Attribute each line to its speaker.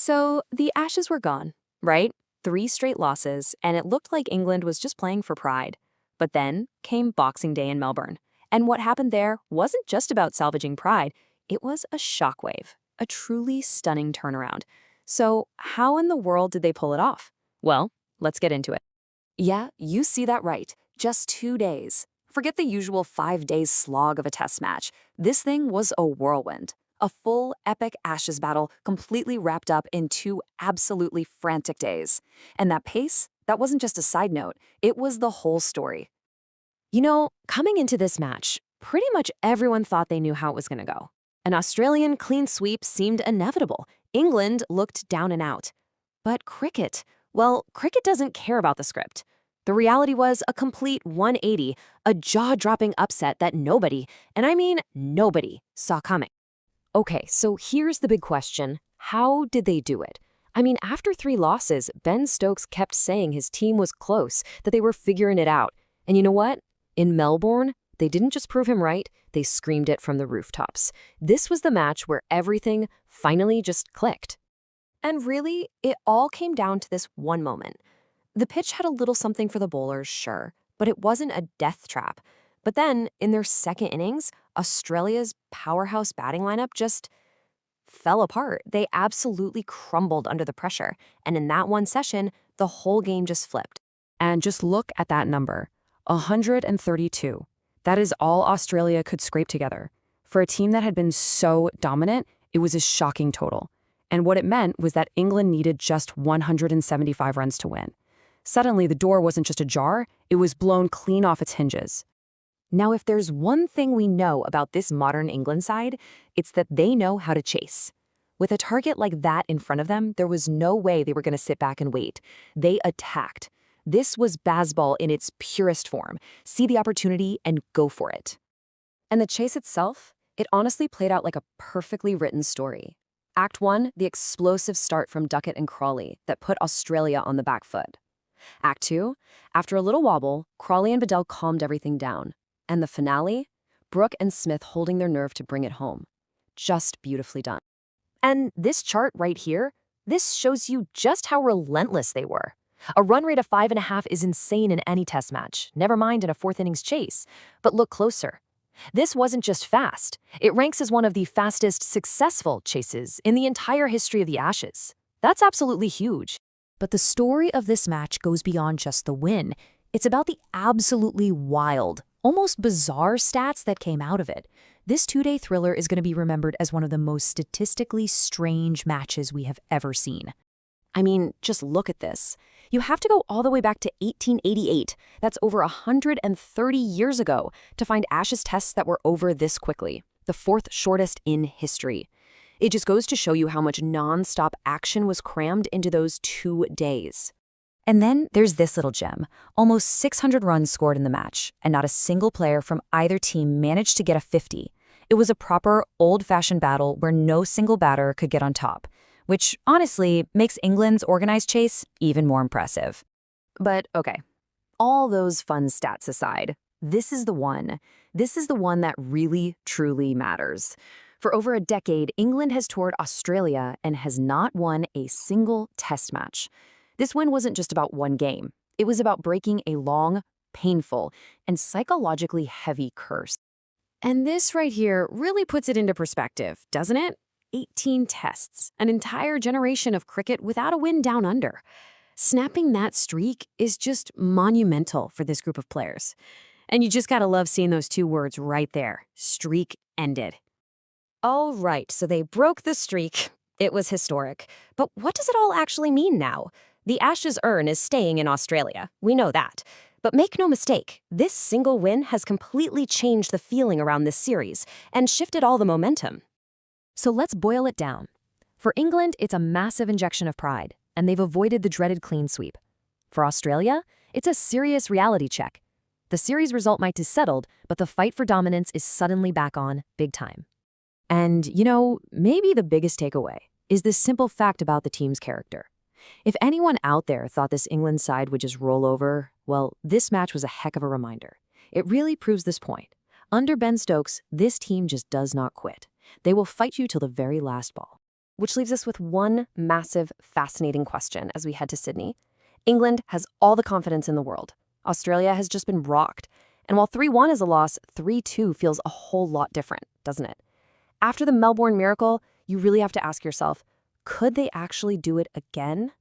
Speaker 1: So the Ashes were gone, right? Three straight losses, and it looked like England was just playing for pride. But then came Boxing Day in Melbourne. And what happened there wasn't just about salvaging pride, it was a shockwave, a truly stunning turnaround. So, how in the world did they pull it off? Well, let's get into it. Yeah, you see that right. Just 2 days. Forget the usual 5 days slog of a test match. This thing was a whirlwind. A full, epic Ashes battle completely wrapped up in 2 absolutely frantic days. And that pace, that wasn't just a side note, it was the whole story. Coming into this match, pretty much everyone thought they knew how it was going to go. An Australian clean sweep seemed inevitable. England looked down and out. But cricket doesn't care about the script. The reality was a complete 180, a jaw-dropping upset that nobody, and I mean nobody, saw coming. Okay, so here's the big question. How did they do it? I mean, after 3 losses, Ben Stokes kept saying his team was close, that they were figuring it out. And you know what? In Melbourne, they didn't just prove him right, they screamed it from the rooftops. This was the match where everything finally just clicked. And really, it all came down to this one moment. The pitch had a little something for the bowlers, sure, but it wasn't a death trap. But then, in their second innings, Australia's powerhouse batting lineup just fell apart. They absolutely crumbled under the pressure. And in that one session, the whole game just flipped. And just look at that number, 132. That is all Australia could scrape together. For a team that had been so dominant, it was a shocking total. And what it meant was that England needed just 175 runs to win. Suddenly, the door wasn't just ajar, it was blown clean off its hinges. Now, if there's one thing we know about this modern England side, it's that they know how to chase. With a target like that in front of them, there was no way they were going to sit back and wait. They attacked. This was baseball in its purest form. See the opportunity and go for it. And the chase itself, it honestly played out like a perfectly written story. Act 1, the explosive start from Duckett and Crawley that put Australia on the back foot. Act 2, after a little wobble, Crawley and Bethell calmed everything down. And the finale, Brook and Smith holding their nerve to bring it home. Just beautifully done. And this chart right here, this shows you just how relentless they were. A run rate of 5.5 is insane in any test match, never mind in a fourth-innings chase. But look closer. This wasn't just fast. It ranks as one of the fastest successful chases in the entire history of the Ashes. That's absolutely huge. But the story of this match goes beyond just the win. It's about the absolutely wild, almost bizarre stats that came out of it. This 2-day thriller is going to be remembered as one of the most statistically strange matches we have ever seen. I mean, just look at this. You have to go all the way back to 1888, that's over 130 years ago, to find Ashes tests that were over this quickly, the fourth shortest in history. It just goes to show you how much non-stop action was crammed into those 2 days. And then there's this little gem. Almost 600 runs scored in the match, and not a single player from either team managed to get a 50. It was a proper, old-fashioned battle where no single batter could get on top, which honestly makes England's organized chase even more impressive. But okay, all those fun stats aside, this is the one. This is the one that really, truly matters. For over a decade, England has toured Australia and has not won a single test match. This win wasn't just about one game. It was about breaking a long, painful, and psychologically heavy curse. And this right here really puts it into perspective, doesn't it? 18 tests, an entire generation of cricket without a win down under. Snapping that streak is just monumental for this group of players. And you just gotta love seeing those 2 words right there, streak ended. All right, so they broke the streak. It was historic. But what does it all actually mean now? The Ashes urn is staying in Australia. We know that. But make no mistake, this single win has completely changed the feeling around this series and shifted all the momentum. So let's boil it down. For England, it's a massive injection of pride, and they've avoided the dreaded clean sweep. For Australia, it's a serious reality check. The series result might be settled, but the fight for dominance is suddenly back on, big time. And, maybe the biggest takeaway is this simple fact about the team's character. If anyone out there thought this England side would just roll over, well, this match was a heck of a reminder. It really proves this point. Under Ben Stokes, this team just does not quit. They will fight you till the very last ball.
Speaker 2: Which leaves us with one massive, fascinating question as we head to Sydney. England has all the confidence in the world. Australia has just been rocked. And while 3-1 is a loss, 3-2 feels a whole lot different, doesn't it? After the Melbourne miracle, you really have to ask yourself, could they actually do it again?